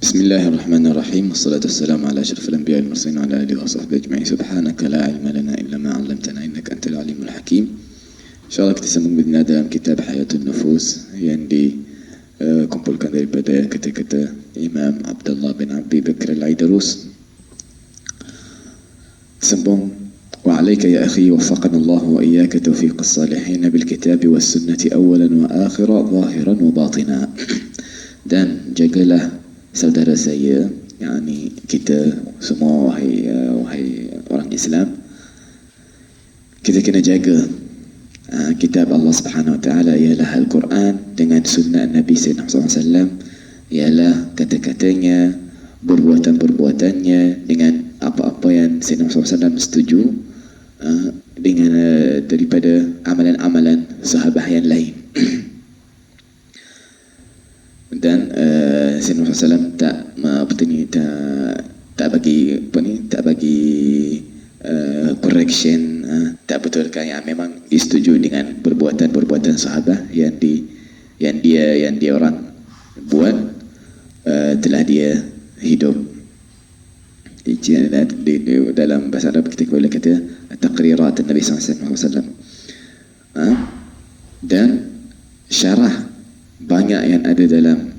Bismillahirrahmanirrahim. Wassalatu wassalamu ala asyrafil anbiya'i wal mursalin wa ala alihi wa sahbihi ajma'in. Subhanaka la ilma lana illa ma 'allamtana innaka antal alimul hakim. InsyaAllah kita sambung benar dalam kitab Hayatun Nufus yang dikumpulkan daripada kata-kata Imam Abdullah bin Abi Bakr al-Aidarus. Sambung. Wa alayka ya akhi waffaqana Allah wa iyyaka tawfiqas salihin bil kitabi was sunnati awwalan wa akhiran zahiran wa batina. Dan jagalah saudara saya, yakni kita semua, wahai orang Islam, kita kena jaga kitab Allah Subhanahu Wa Taala ialah Al-Quran dengan sunnah Nabi Sayyidina Muhammad SAW, ialah kata-katanya, perbuatan-perbuatannya dengan apa-apa yang Sayyidina Muhammad SAW setuju, dengan daripada amalan-amalan sahabat yang lain. Dan Sayyidina Muhammad SAW tak bagi correction, tak betulkan yang memang disetujui dengan perbuatan-perbuatan sahabat yang dia orang buat telah dia hidup. Dalam bahasa Arab kita boleh kata taqrirat Nabi SAW. Dan syarah banyak yang ada dalam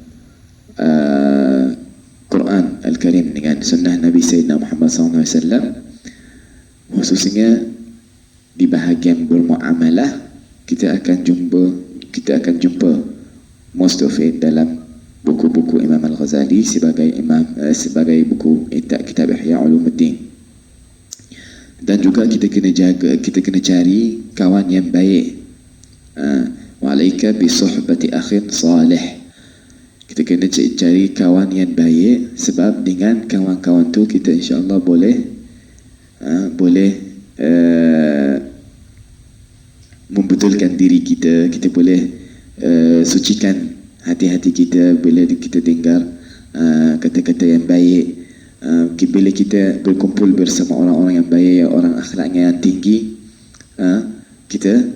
Quran Al-Karim dengan sunnah Nabi Sayyidina Muhammad SAW, khususnya di bahagian bermuamalah, kita akan jumpa most of it dalam buku-buku Imam Al-Ghazali sebagai buku kitab Ihya Ulumuddin. Dan juga kita kena cari kawan yang baik. Wa alaika bi suhbati akhin salih. Kita kena cari kawan yang baik, sebab dengan kawan-kawan tu kita insya-Allah boleh membetulkan diri kita. Kita boleh sucikan hati-hati kita bila kita dengar kata-kata yang baik. Bila kita berkumpul bersama orang-orang yang baik, orang akhlaknya yang tinggi, kita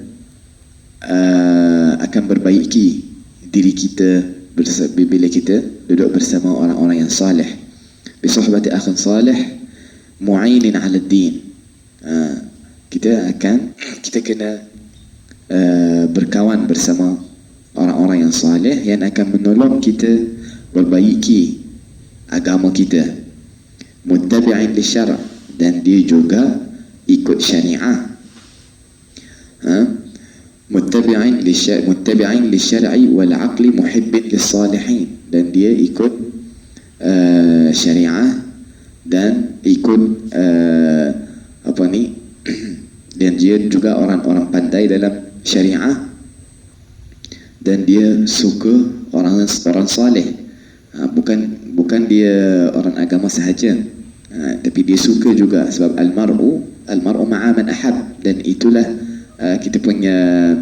akan perbaiki diri kita bila kita duduk bersama orang-orang yang salih. Bi suhbati akhin salih mu'inin 'ala ad-din. Kita kena berkawan bersama orang-orang yang salih yang akan menolong kita perbaiki agama kita. Muttabi'in lisyara', dan dia juga ikut syariah. Muttabi'in lisyar'i wal 'aqli muhibbin lis-salihin, dan dia ikut syariah dan ikut dan dia juga orang-orang pandai dalam syariah, dan dia suka orang saleh. Bukan dia orang agama sahaja, tapi dia suka juga, sebab al-mar'u ma'a man ahab. Dan itulah kita punya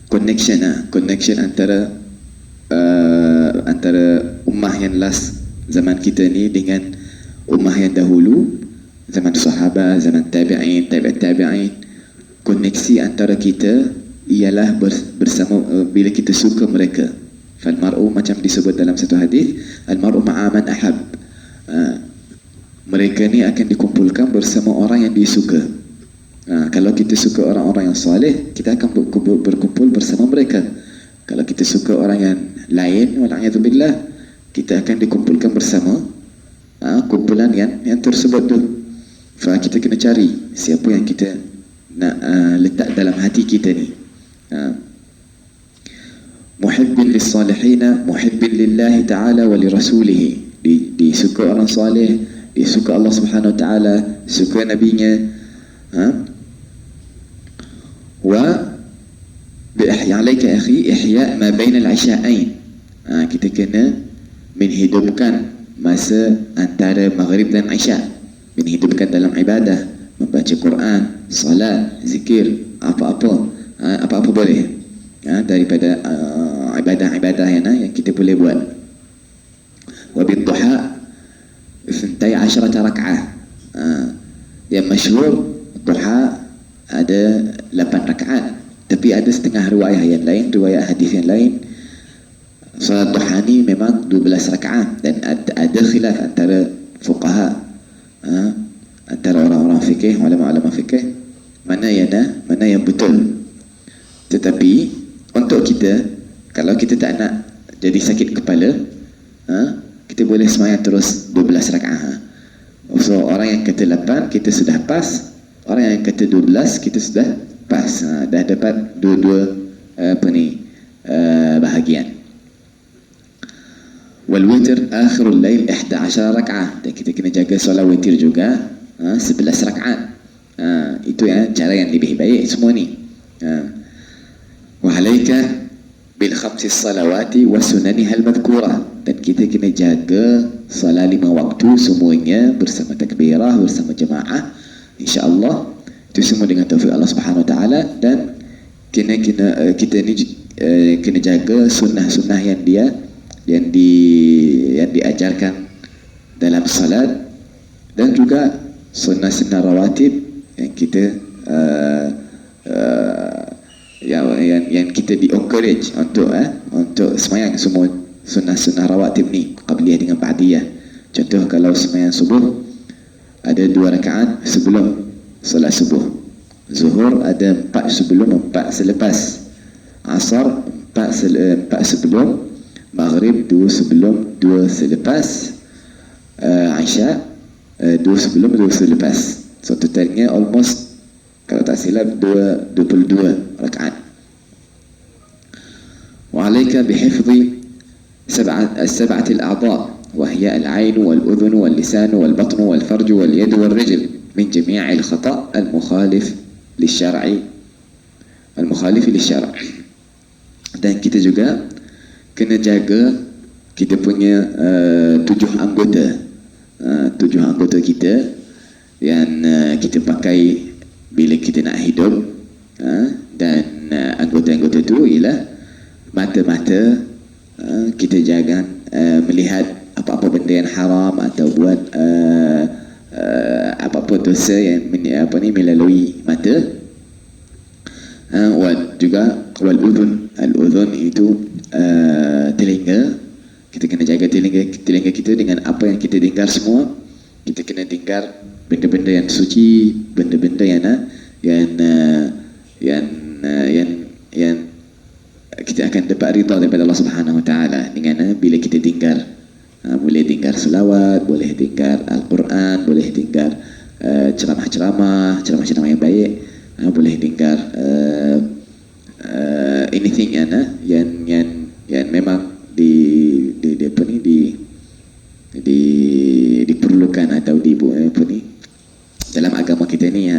connection antara ummah yang last zaman kita ni dengan ummah yang dahulu, zaman sahabat, zaman tabi'in. Koneksi antara kita ialah bersama bila kita suka mereka. Fal mar'u, macam disebut dalam satu hadis, al mar'u ma'a man ahab. Mereka ni akan dikumpulkan bersama orang yang disuka. Kalau kita suka orang-orang yang saleh, kita akan berkumpul bersama mereka. Kalau kita suka orang yang lain, wal'iyadzubillah, kita akan dikumpulkan bersama kumpulan yang tersebut tu. Kita kena cari siapa yang kita nak letak dalam hati kita ni. Muhibbin lis-salihina, muhibbin lillahi ta'ala wa li rasulih. Disuka orang saleh, disuka Allah Subhanahu Wa Taala, suka nabinya. Wa bi ihya alayka akhi ihya ma bain al-isha'ain. Kita kena menghidupkan masa antara maghrib dan isya, menghidupkan dalam ibadah, membaca Quran, salat, zikir, apa-apa boleh, daripada ibadah-ibadah yang kita boleh buat. Wa bid-duha 12 rak'ah. Yang masyhur duha ada 8 rakaat. Tapi ada setengah riwayat yang lain, riwayat hadis yang lain, salat duha ni memang 12 rakaat, dan ada khilaf antara fuqaha, antara orang-orang fikih, ulama-ulama fikih, mana yang betul. Tetapi untuk kita, kalau kita tak nak jadi sakit kepala, kita boleh sembahyang terus 12 rakaat. So orang yang kata 8 kita sudah pas, orang yang kata 12 kita sudah pas. Dah dapat dua-dua bahagian. Wal witr akhirul lail 11 rakaat, dan kita kena jaga solat witir juga 11 rakaat. Itu cara yang lebih baik semua ni. Wa alaika bil khamsi salawati wa sunaniha al madhkurah, dan kita kena jaga solat 5 waktu semuanya bersama takbirah, bersama jemaah, insya-Allah. Itu semua dengan taufik Allah Subhanahu Wa Taala. Dan kita ni kena jaga sunnah-sunnah yang diajarkan dalam salat, dan juga sunnah-sunnah rawatib yang kita yang kita di-encourage untuk sembahyang semua sunnah-sunnah rawatib ni, qabliyah dengan ba'diyah. Contoh kalau sembahyang subuh ada 2 rakaat sebelum solat subuh, zuhur ada 4 sebelum, 4 selepas, asar 4 sebelum, maghrib 2 sebelum, 2 selepas, isya 2 sebelum, 2 selepas. So totalnya almost, kalau tak silap, 22 rakaat. Wa alayka bihifdhi sab'ati al-a'dha' wa hiya al-'ain wal-udhun wal-lisan wal-batn wal-farj wal-yad wal-rijl min jami' al-khata' al-mukhalif lisyar'i, dan kita juga kena jaga kita punya 7 anggota kita yang kita pakai bila kita nak hidup, dan anggota-anggota itu ialah mata-mata. Kita jangan melihat apa-apa benda yang haram atau buat apa-apa dosa yang melalui mata. Juga wal-udhun, al-udhun itu telinga. Kita kena jaga telinga kita dengan apa yang kita dengar semua. Kita kena dengar benda-benda yang suci, benda-benda yang kita akan dapat ridha daripada Allah Subhanahu Wa Taala dengan bila kita dengar. Boleh dengar selawat, boleh dengar Al-Quran, boleh dengar ceramah-ceramah yang baik, boleh dengar anything yang memang diperlukan atau dalam agama kita ni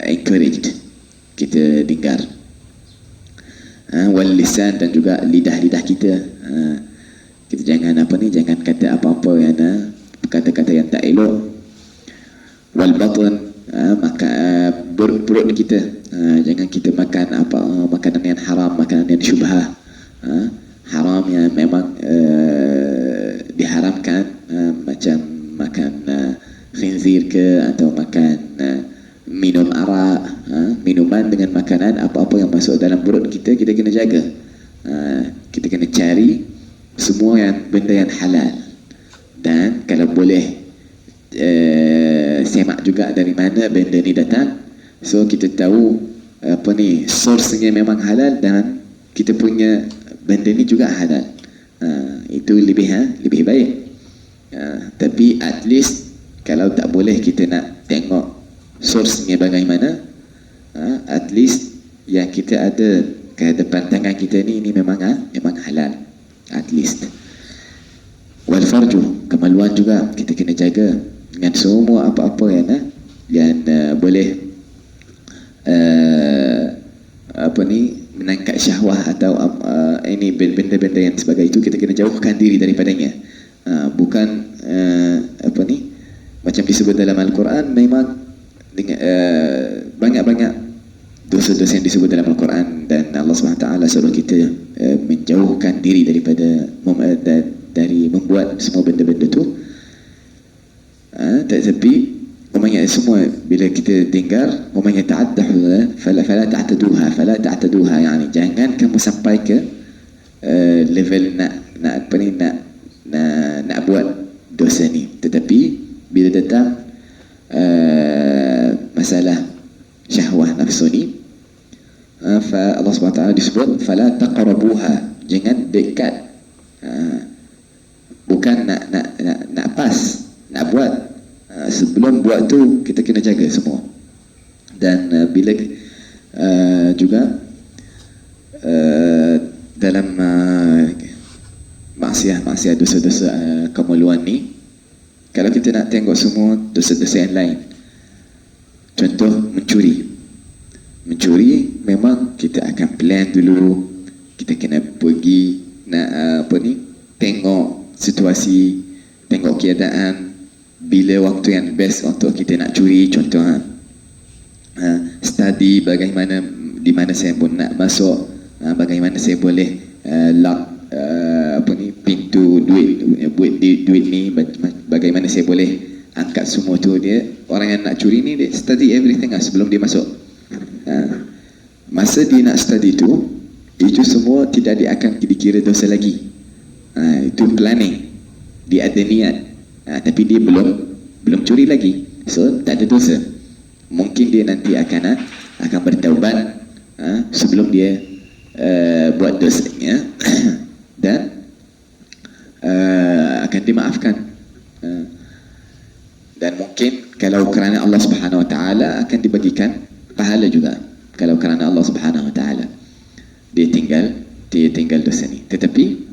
encouraged kita dengar. Wal lisan, dan juga lidah kita. Kita jangan jangan kata apa-apa yang kata-kata yang tak elok. Wal batn, perut kita, jangan kita makan makanan yang haram, makanan yang syubhah, haram yang memang diharamkan, macam makan khinzir ke, atau makan minum arak, minuman dengan makanan, apa-apa yang masuk dalam perut kita kena jaga. Kita kena cari semua benda yang halal, dan kalau boleh semak juga dari mana benda ni datang. So kita tahu source-nya memang halal, dan kita punya benda ni juga halal. Itu lebih baik. Tapi at least kalau tak boleh kita nak tengok source-nya bagaimana, at least yang kita ada ke depan tangan kita ni memang halal, at least. Wal farju, kemaluan juga kita kena jaga dengan semua apa-apa yang boleh menangkap syahwah atau ini benda-benda yang sebagai itu, kita kena jauhkan diri daripadanya. Bukan macam disebut dalam Al-Quran, memang banyak-banyak dosa-dosa yang disebut dalam Al-Quran, dan Allah SWT suruh kita menjauhkan diri dari membuat semua benda-benda tu. Tetapi Umpamanya semua bila kita dengar umpamanya ta'addah fala ta'taduha yani jangan kamu sampai ke level nak apa ni nak buat dosa ni. Tetapi bila datang masalah syahwah nafsu ni, fa Allah SWT disebut fala taqrabuha, jangan dekat. Bukan nak pas, nak buat. Sebelum buat tu kita kena jaga semua. Dan bila juga dalam maksiat dosa-dosa kemaluan ni, kalau kita nak tengok semua dosa-dosa yang lain, contoh mencuri memang kita akan plan dulu, kita kena pergi nak tengok situasi, tengok keadaan, bila waktu yang best waktu kita nak curi. Contoh study bagaimana, di mana saya pun nak masuk, bagaimana saya boleh lock pintu duit ni, bagaimana saya boleh angkat semua tu. Dia orang yang nak curi ni dia study everything sebelum dia masuk. Masa dia nak study tu, itu semua tidak akan dikira dosa lagi. Itu planning, dia ada niat, tapi dia belum curi lagi, so tak ada dosa. Mungkin dia nanti akan bertaubat sebelum dia buat dosanya dan akan dimaafkan. Dan mungkin kalau kerana Allah Subhanahu Wa Taala akan dibagikan pahala juga. Kalau kerana Allah Subhanahu Wa Taala dia tinggal dosa ni. Tetapi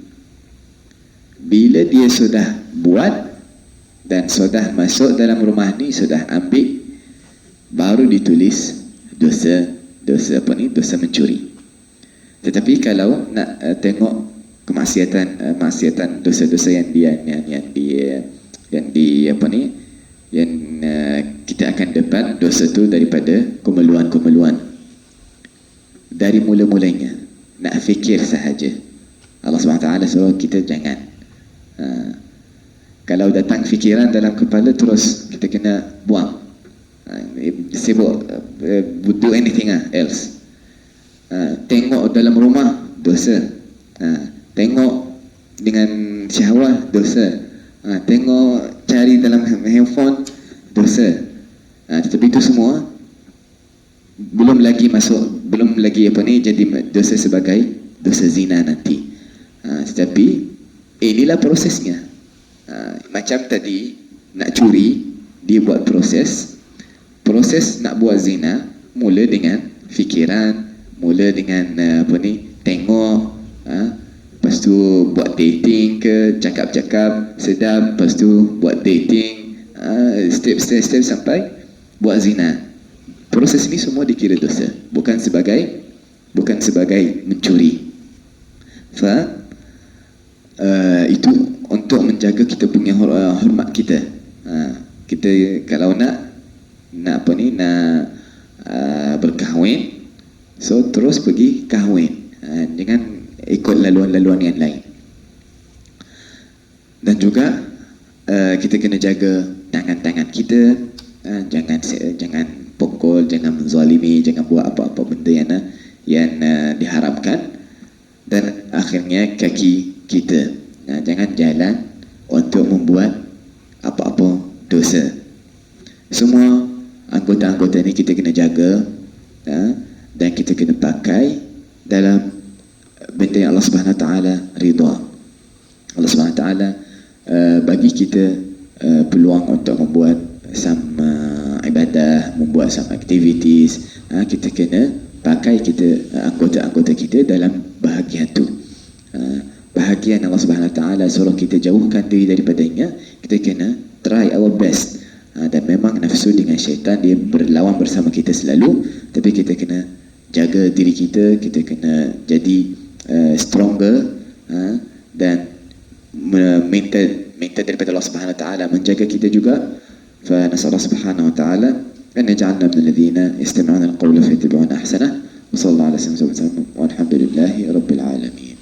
bila dia sudah buat dan sudah masuk dalam rumah ni, sudah ambil, baru ditulis dosa mencuri. Tetapi kalau nak tengok kemaksiatan dosa-dosa yang kita akan dapat dosa tu daripada kemeluan-kemeluan. Dari mula-mulanya nak fikir sahaja. Allah SWT suruh kita jangan. Kalau datang fikiran dalam kepala, terus kita kena buang. Sibuk do anything else. Tengok dalam rumah, dosa. Tengok dengan syahwat, dosa. Tengok cari dalam handphone, dosa. Tetapi itu semua belum lagi jadi dosa sebagai dosa zina nanti. Tetapi inilah prosesnya. Macam tadi nak curi, dia buat proses nak buat zina, mula dengan fikiran, mula dengan tengok, lepas tu buat dating ke, cakap-cakap sedap, lepas tu buat dating, step sampai buat zina. Proses ini semua dikira dosa, bukan sebagai mencuri. Itu untuk menjaga kita punya hormat kita. Kita kalau nak berkahwin, so terus pergi kahwin, jangan ikut laluan-laluan yang lain. Dan juga kita kena jaga tangan-tangan kita, jangan pukul, jangan menzalimi, jangan buat apa-apa benda yang diharamkan. Dan akhirnya kaki kita, jangan jalan untuk membuat apa-apa dosa. Semua anggota-anggota ni kita kena jaga, dan kita kena pakai dalam benda yang Allah Subhanahu Wa Taala ridha. Allah Subhanahu Wa Taala bagi kita peluang untuk membuat sama ibadah, membuat sama activities. Kita kena pakai anggota-anggota kita dalam bahagian tu. Bahagian Allah Subhanahu Wa Taala suruh kita jauhkan diri daripadanya, kita kena try our best. Dan memang nafsu dengan syaitan dia berlawan bersama kita selalu, tapi kita kena jaga diri kita, kita kena jadi stronger, dan minta daripada Allah Subhanahu Wa Taala menjaga kita juga. Fa nasallahu subhanahu wa ta'ala an yaj'alna min alladhina yastami'una al-qawla fayattabi'una ahsanah. Wa sallallahu alaihi wa sallam walhamdulillahi rabbil alamin.